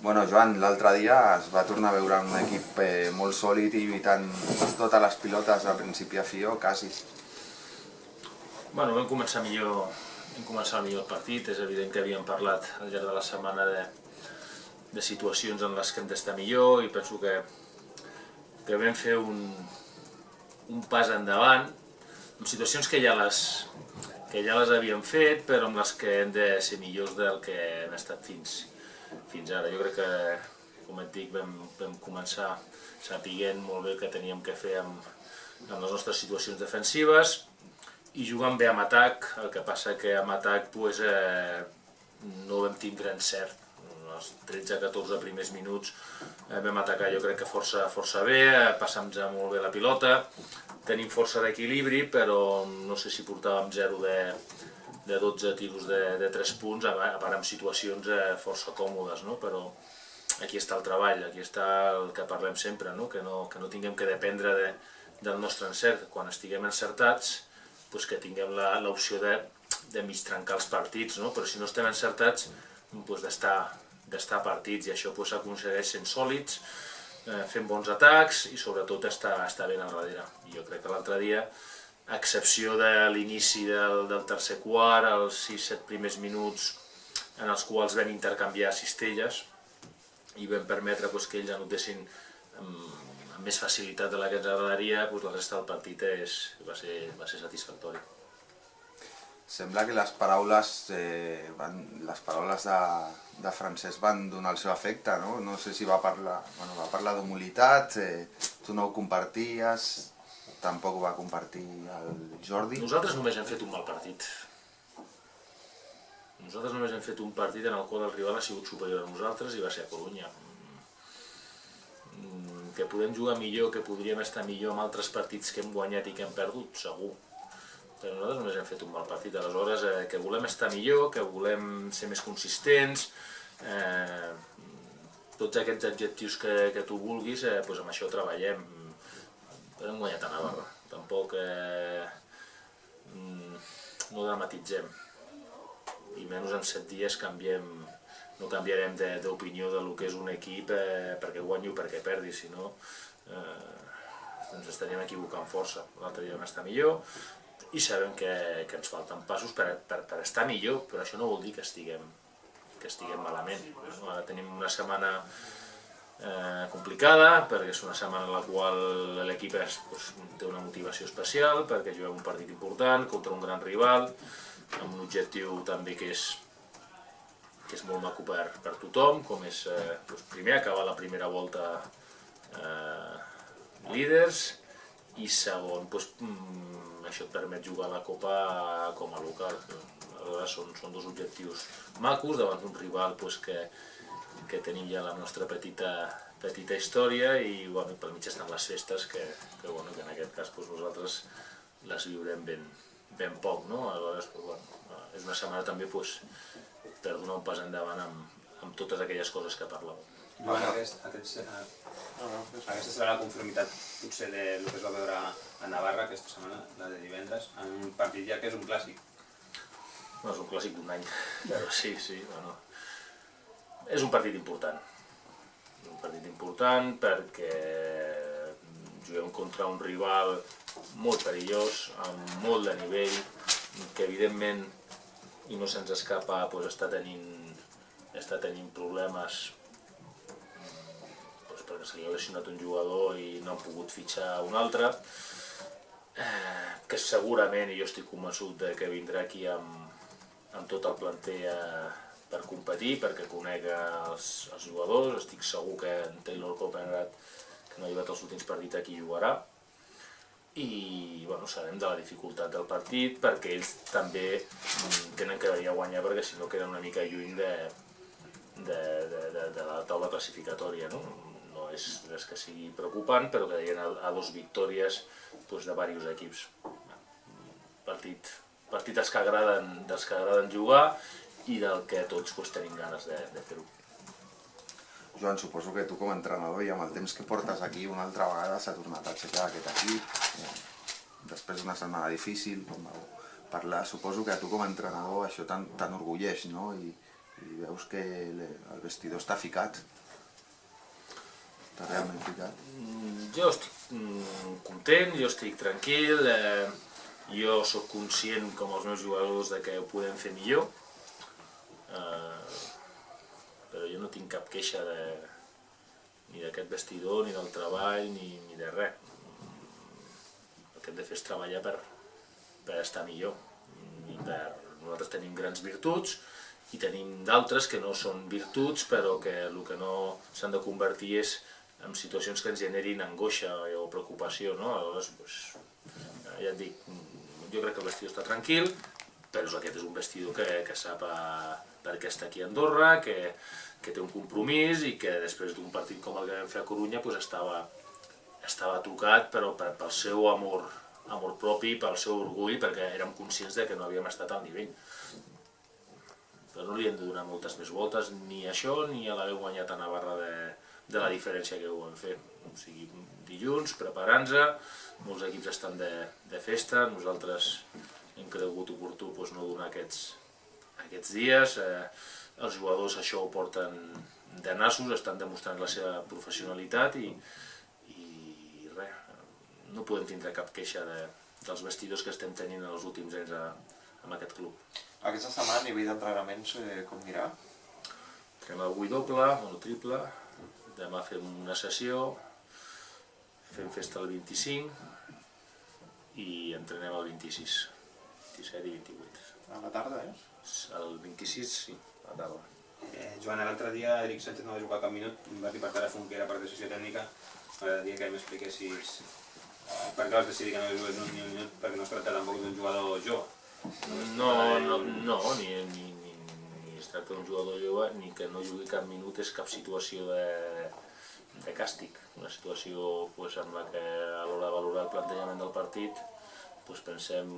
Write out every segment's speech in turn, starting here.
Bueno, Joan, l'altre dia es va tornar a veure un equip molt sòlid i lluitant totes les pilotes de principi a fi o quasi. Bueno, vam començar millor el partit. És evident que havíem parlat al llarg de la setmana de situacions en les que hem d'estar millor i penso que vam fer un pas endavant en situacions que ja les havíem fet, però amb les que hem de ser millors del que hem estat fins ara. Jo crec que, com et dic, vam començar sapiguent molt bé què teníem que fer amb les nostres situacions defensives i jugant bé amb atac. El que passa que amb atac no vam tindre encert. Els 13-14 primers minuts vam atacar, jo crec que força bé, passant-nos molt bé la pilota, tenim força d'equilibri, però no sé si portàvem 0 de 12 tiros de 3 punts, a part en situacions força còmodes, no? Però aquí està el treball, aquí està el que parlem sempre, no? Que no tinguem que dependre del nostre encert. Quan estiguem encertats, que tinguem l'opció de mig trencar els partits, no? Però si no estem encertats, d'estar partits, i això s'aconsegueix sent sòlids, fent bons atacs i sobretot estar ben al darrere. Jo crec que l'altre dia, a excepció de l'inici del tercer quart, els 6-7 primers minuts en els quals vam intercanviar cistelles i vam permetre que ells anotessin amb més facilitat de la que ens agradaria, la resta del partit va ser satisfactori. Sembla que les paraules de Francesc van donar el seu efecte, no? No sé si va parlar d'humilitat, tu no ho comparties, tampoc ho va compartir el Jordi. Nosaltres només hem fet un mal partit. Nosaltres només hem fet un partit en el qual el rival ha sigut superior a nosaltres i va ser a Corunya. Que podem jugar millor, que podríem estar millor amb altres partits que hem guanyat i que hem perdut, segur. Però nosaltres només hem fet un mal partit. Aleshores, que volem estar millor, que volem ser més consistents, tots aquests adjectius que tu vulguis, amb això treballem. Però hem guanyat a Navarra. Tampoc no dramatitzem. I menys en 7 dies no canviarem d'opinió del que és un equip perquè guanyi o perquè perdi, si no ens estaríem equivocant força. L'altre dia vam estar millor i sabem que ens falten passos per estar millor, però això no vol dir que estiguem malament. Ara tenim una setmana complicada, perquè és una setmana en la qual l'equip té una motivació especial, perquè juguem un partit important contra un gran rival, amb un objectiu també que és molt maco per tothom, com és primer acabar la primera volta líders i segon, això et permet jugar a la Copa com a local. Aleshores són dos objectius macos davant d'un rival que tenim ja la nostra petita història i pel mig estan les festes que en aquest cas nosaltres les viurem ben poc. Aleshores és una setmana també per donar un pas endavant amb totes aquelles coses que parlàvem. Aquesta serà la conformitat potser del que es va veure a Navarra aquesta setmana, la de divendres, en un partit ja que és un clàssic. No és un clàssic d'un any, però sí, és un partit important. Un partit important perquè juguem contra un rival molt perillós, amb molt de nivell, que evidentment, i no se'ns escapa, està tenint problemes perquè se li ha lesionat un jugador i no han pogut fitxar un altre, que segurament, i jo estic convençut que vindrà aquí amb tot el planter per competir, perquè conec els jugadors, estic segur que en Taylor Copenrad, que no ha jugat els últims partits, aquí jugarà, i sabem de la dificultat del partit, perquè ells també tenen que venir a guanyar, perquè si no queden una mica lluny de la taula classificatòria. No és res que sigui preocupant, però que deien a 2 victòries de diversos equips. Partit dels que agraden jugar i del que tots tenim ganes de fer-ho. Joan, suposo que tu com a entrenador i amb el temps que portes aquí una altra vegada s'ha tornat a aixecar aquest equip. Després d'una setmana difícil, com vau parlar, suposo que a tu com a entrenador això t'enorgulleix, no? I i veus que el vestidor està ficat. Està realment ficat. Jo estic content, jo estic tranquil, jo sóc conscient com els meus jugadors de que ho podem fer millor, però jo no tinc cap queixa ni d'aquest vestidor, ni del treball, ni de res. El que hem de fer és treballar per estar millor. Nosaltres tenim grans virtuts i tenim d'altres que no són virtuts, però que el que no s'han de convertir és en situacions que ens generin angoixa o preocupació, no? Aleshores, ja et dic, jo crec que el vestidor està tranquil, però aquest és un vestidor que sap per què està aquí a Andorra, que té un compromís i que després d'un partit com el que vam fer a Corunya estava tocat, però pel seu amor propi, pel seu orgull, perquè érem conscients que no havíem estat al nivell. Però no li hem de donar moltes més voltes, ni a això ni a l'haver guanyat a Navarra de la diferència que ho vam fer. O sigui, dilluns, preparant-nos, molts equips estan de festa, nosaltres hem cregut oportú no donar aquests dies, els jugadors això ho porten de nassos, estan demostrant la seva professionalitat i res, no podem tindre cap queixa dels vestidors que estem tenint en els últims anys amb aquest club. Aquesta setmana, a nivell d'entrenaments, com anirà? Entrenem avui doble, triple, demà fem una sessió, fem festa el 25 i entrenem el 26, 27 i 28. A la tarda, El 26, sí, a la tarda. Joan, l'altre dia Eric Sánchez no va jugar cap minut, em va dir per telèfon que era per decisió tècnica. M'agradaria que m'expliquessis per què vas decidir que no jugués ni un minut, perquè no es tracta tampoc d'un jugador jove. No, ni es tracta d'un jugador jove, ni que no jugui cap minut és cap situació de càstig. Una situació en la que a l'hora de valorar el plantejament del partit pensem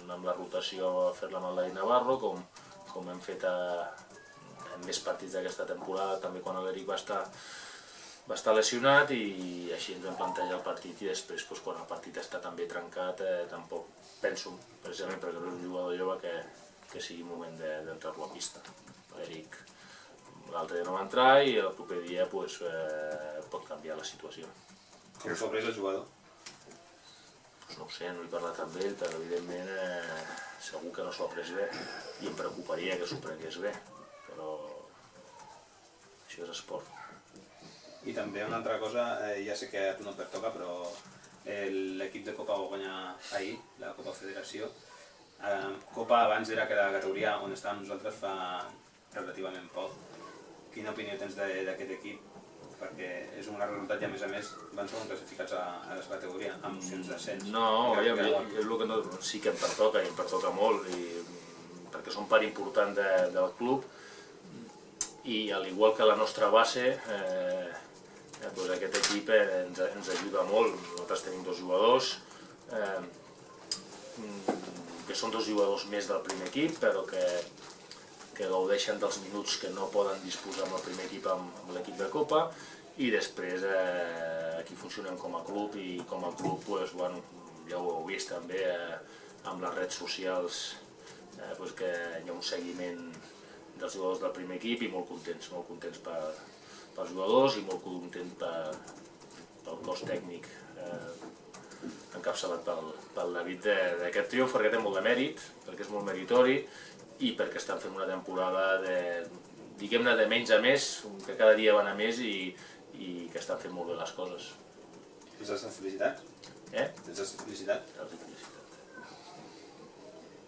amb la rotació a fer-la amb el David Navarro, com hem fet en més partits d'aquesta temporada, també quan l'Eric va estar lesionat, i així ens vam plantejar el partit, i després quan el partit està tan bé trencat tampoc penso, precisament perquè no és un jugador jove, que sigui moment d'entrar-lo a pista. L'Eric l'altre dia no va entrar i el proper dia pot canviar la situació. Com s'ho ha pres el jugador? No ho sé, no he parlat amb ell, però evidentment segur que no s'ho ha pres bé i em preocuparia que s'ho prengués bé, però això és esport. I també una altra cosa, ja sé que a tu no et pertoca, però l'equip de Copa va guanyar ahir, la Copa Federació. Copa abans era la categoria on estàvem nosaltres fa relativament poc. Quina opinió tens d'aquest equip? Perquè és un gran resultat i a més van ser classificats a la categoria amb opcions d'ascens. No, és el que sí que em pertoca, i em pertoca molt, perquè són part important del club, i al igual que la nostra base, aquest equip ens ajuda molt. Nosaltres tenim dos jugadors, que són dos jugadors més del primer equip, però que gaudeixen dels minuts que no poden disposar amb el primer equip amb l'equip de Copa, i després aquí funcionem com a club, i com a club ja ho heu vist també amb les redes socials, que hi ha un seguiment dels jugadors del primer equip, i molt contents pels jugadors i molt contents pel cos tècnic encapçalat pel David d'aquest triomf, perquè té molt de mèrit, perquè és molt meritori, i perquè estan fent una temporada diguem-ne de menys a més, que cada dia van a més, i que estan fent molt bé les coses. Tens la felicitat? Tens la felicitat?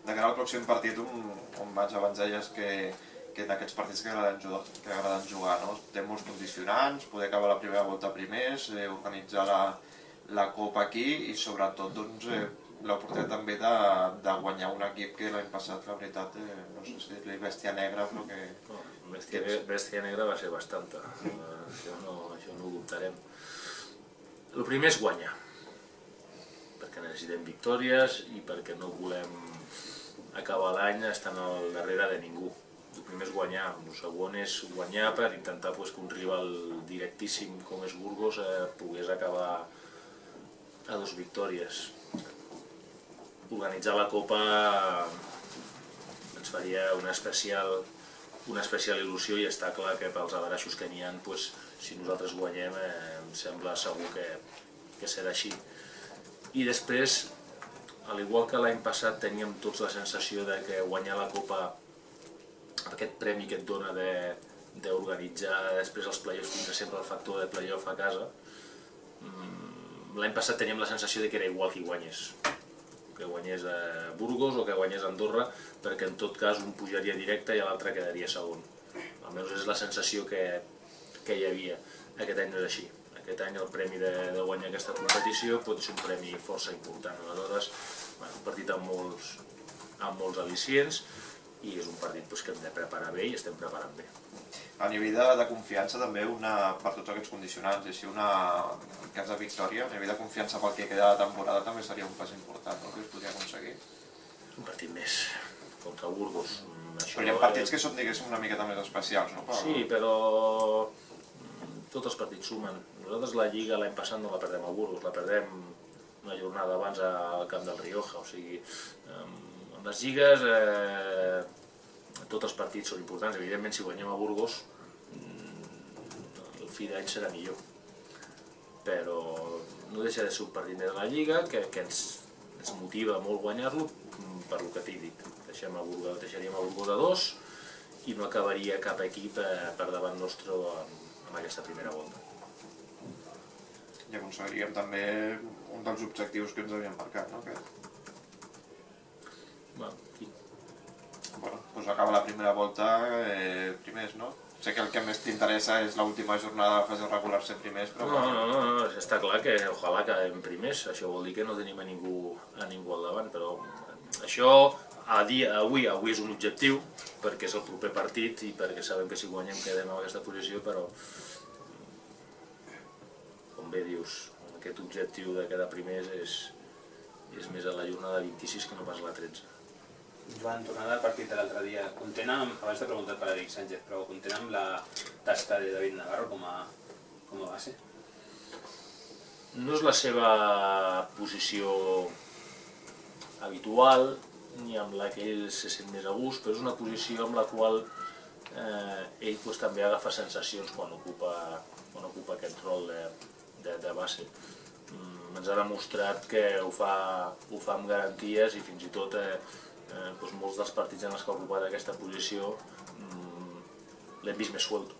De cara al pròxim partit, on vaig abans deies que en aquests partits que agraden jugar, té molts condicionants, poder acabar la primera volta primers, organitzar la Copa aquí, i sobretot l'oportunitat també de guanyar un equip que l'any passat, la veritat, no sé si és bèstia negra, però que... Bèstia negra va ser bastanta, això no ho dubtarem. El primer és guanyar, perquè necessitem victòries i perquè no volem acabar l'any estant al darrere de ningú. El primer és guanyar, el segon és guanyar per intentar que un rival directíssim com és Burgos pogués acabar a 2 victòries. Organitzar la Copa ens ens faria una especial il·lusió, i està clar que pels averaixos que n'hi ha, si nosaltres guanyem, em sembla segur que serà així. I després, al igual que l'any passat, teníem tots la sensació de que guanyar la Copa, aquest premi que et dona d'organitzar després els play-offs, tindre sempre el factor de play-off a casa. L'any passat teníem la sensació de que era igual qui guanyés, que guanyés a Burgos o que guanyés a Andorra, perquè en tot cas un pujaria directe i l'altre quedaria segon. Almenys és la sensació que hi havia. Aquest any no és així. Aquest any el premi de guanyar aquesta competició pot ser un premi força important. Aleshores, un partit amb molts al·licients, i és un partit que hem de preparar bé i estem preparant bé. A nivell de confiança també, per tots aquests condicionants, i així en cas de victòria, a nivell de confiança pel que queda de temporada també seria un pas important, no?, que es podria aconseguir. Un partit més contra Burgos. Però hi ha partits que són, diguéssim, una miqueta més especials, no? Sí, però tots els partits sumen. Nosaltres la Lliga l'any passat no la perdem a Burgos, la perdem una jornada abans al camp del Rioja, o sigui, en les lligues tots els partits són importants. Evidentment, si guanyem a Burgos, el fi d'any serà millor. Però no deixa de ser un partit més de la Lliga, que ens motiva molt guanyar-lo, per el que t'he dit. Deixaríem a Burgos a 2 i no acabaria cap equip per davant nostre en aquesta primera volta. I aconseguiríem també un dels objectius que ens havíem marcat, no? Doncs acaba la primera volta primers, no? Sé que el que més t'interessa és l'última jornada de fase regular ser primers, però... No, està clar que ojalà quedem primers, això vol dir que no tenim a ningú al davant, però això avui és un objectiu, perquè és el proper partit i perquè sabem que si guanyem quedem en aquesta posició, però com bé dius, aquest objectiu de quedar primers és més a la jornada 26 que no pas a la 13. Joan, tornant al partit de l'altre dia, content amb, abans t'he preguntat per Eric Sánchez, però content amb la tasca de David Navarro com a base? No és la seva posició habitual, ni amb la que ell se sent més a gust, però és una posició amb la qual ell també agafa sensacions quan ocupa aquest rol de base. Ens ha demostrat que ho fa amb garanties i fins i tot molts dels partits en els que ha ocupat aquesta posició l'hem vist més suelto.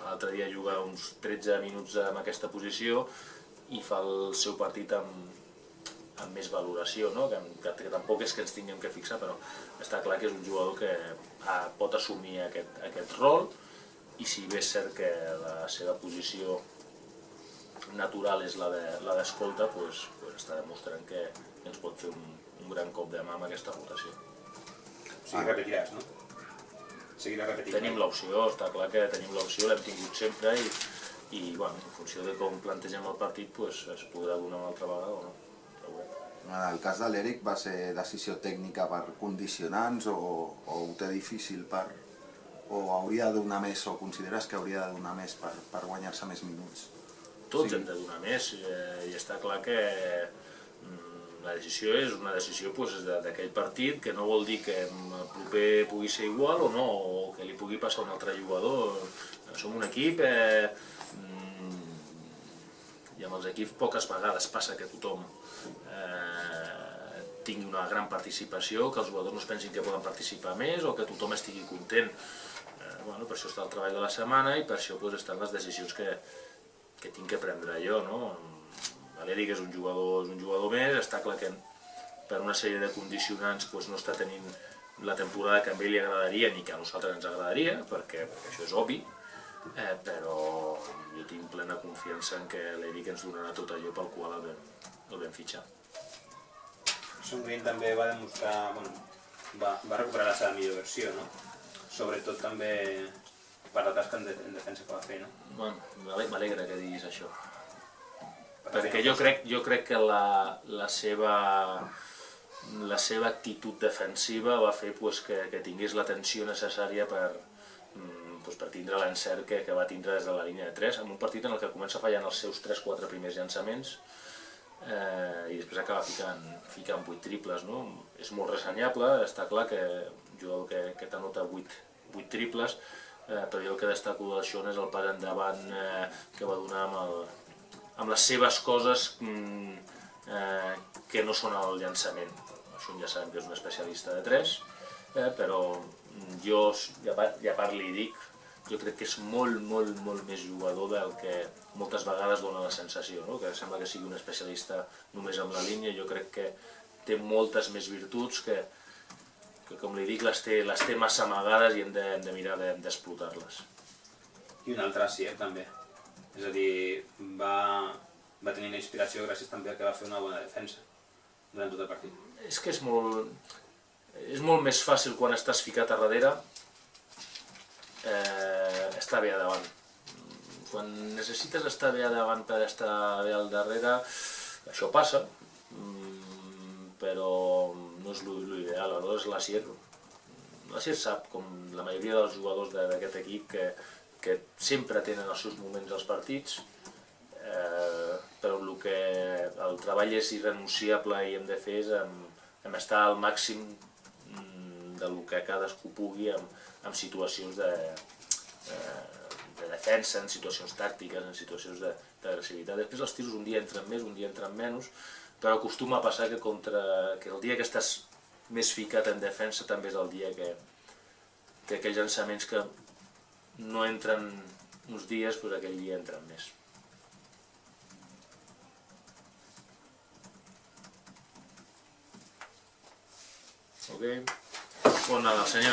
L'altre dia juga uns 13 minuts en aquesta posició i fa el seu partit amb més valoració, no? Que tampoc és que ens tinguem que fixar, però està clar que és un jugador que pot assumir aquest rol, i si bé és cert que la seva posició natural és la d'escolta, està demostrant que ens pot fer un gran cop de mà amb aquesta rotació. O sigui, repetiràs, no? Seguirà repetint. Tenim l'opció, està clar que tenim l'opció, l'hem tingut sempre i en funció de com plantegem el partit es podrà donar una altra vegada o no. En el cas de l'Eric va ser decisió tècnica per condicionants o ho té difícil o hauria de donar més o consideres que hauria de donar més per guanyar-se més minuts? Tots hem de donar més i està clar que la decisió és una decisió d'aquell partit, que no vol dir que el proper pugui ser igual o no, o que li pugui passar a un altre jugador. Som un equip i amb els equips poques vegades passa que tothom tingui una gran participació, que els jugadors no es pensin que poden participar més o que tothom estigui content. Per això està el treball de la setmana i per això estan les decisions que tinc que prendre jo. L'Eric és un jugador més, està clar que per una sèrie de condicionants no està tenint la temporada que a ell li agradaria ni que a nosaltres ens agradaria, perquè això és obvi, però jo tinc plena confiança en que l'Eric ens donarà tot allò pel qual el vam fitxar. Somrient també va demostrar, va recuperar la seva millor versió, no? Sobretot també per la tasca en defensa que va fer, no? M'alegra que diguis això. Perquè jo crec que la seva actitud defensiva va fer que tingués l'atenció necessària per tindre l'encert que va tindre des de la línia de 3, en un partit en el que comença fallant els seus 3-4 primers llançaments, i després acaba ficant 8 triples, no? És molt ressenyable, està clar que un jugador que t'anota 8 triples, però jo el que destaco del Sean és el pas endavant que va donar amb les seves coses que no són el llançament. Sean ja sabem que és un especialista de 3, però jo, ja part li dic, jo crec que és molt més jugador del que moltes vegades dona la sensació, no? Que sembla que sigui un especialista només amb la línia. Jo crec que té moltes més virtuts que com li dic, les té massa amagades i hem de mirar d'explotar-les. I un altre acierт també, és a dir, va tenir una inspiració gràcies també al que va fer una bona defensa durant tot el partit. És que és molt més fàcil quan estàs ficat a darrere estar bé a davant. Quan necessites estar bé a davant per estar bé al darrere, això passa, però no és l'ideal. Aleshores l'Asier sap, com la majoria dels jugadors d'aquest equip, que sempre tenen els seus moments als partits, però el treball és irrenunciable i hem de fer és estar al màxim del que cadascú pugui en situacions de defensa, en situacions tàctiques, en situacions d'agressivitat. Després els tiros un dia entren més, un dia entren menys, però acostuma a passar que el dia que estàs més ficat en defensa també és el dia que aquells llançaments que no entren uns dies, doncs aquell dia entren més. Ok? Bon Nadal, senyor.